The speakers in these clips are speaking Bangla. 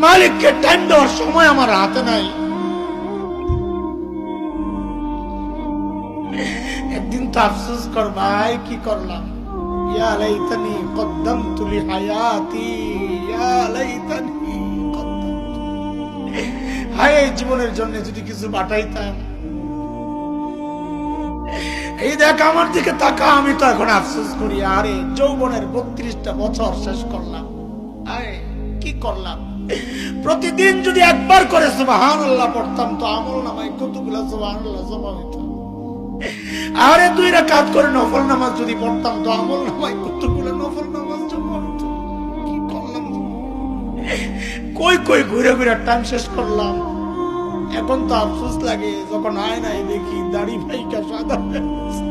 মালিককে টাইম দেওয়ার সময় আমার হাতে নাই। একদিন তো আফসোস কর ভাই, কি করলাম, ইয়া লাইতানি কদ্দামতু লিহায়াতি, ইয়া লাইতানি কদ্দামতু, হায় এই জীবনের জন্য যদি কিছু বাটাইতাম। এই দেখ আমার দিকে তাকা, আমি তো এখন আফসোস করি, আরে যৌবনের 32টা বছর শেষ করলাম, আরে কি করলাম। প্রতিদিন যদি একবার করে সুবহানাল্লাহ পড়তাম তো আমল নামায় কতগুলো সুবহানাল্লাহ জমা হইত। আরে 2 রাকাত করে নফল নামাজ যদি পড়তাম তো আমল নামায় কতগুলো নফল নামাজ জমা হইত। কি করলাম, কই কই ঘুরে ঘুরে টাইম শেষ করলাম। এখন তো আফসোস লাগে যখন আয়নায় দেখি দাড়ি ভাইকা সাদা হয়ে গেছে,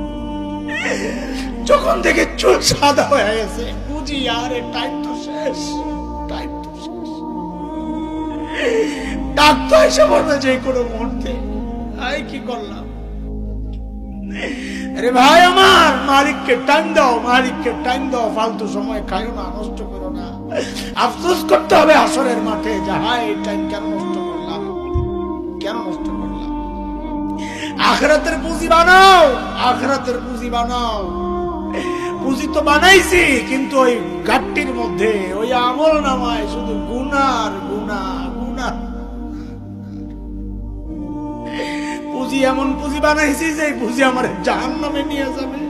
যখন দেখে চুল সাদা হয়ে গেছে, বুঝি আরে টাইম তো শেষ, টাইম তো শেষ। ডাক তো এসে পড়বে যে কোনো মুহূর্তে। আই কি করলাম, আরে ভাই আমার মালিককে টাইম দাও, মালিককে টাইম দাও, ফালতু সময় খাইও না, নষ্ট করো না। আফসোস করতে হবে আসরের মাঠে যে হায় এই টাইম কেন নষ্ট করলাম, কেন নষ্ট করলাম। আখিরাতের পুঁজি বানাও, আখিরাতের পুঁজি বানাও। পুঁজি তো বানাইছি, কিন্তু ওই গাট্টির মধ্যে ওই আমল নামায় শুধু গুনার গুনাহ, গুনাহ। পুঁজি এমন পুঁজি বানাইছি যে পুঁজি আমার জাহান্নামে নিয়ে যাবে।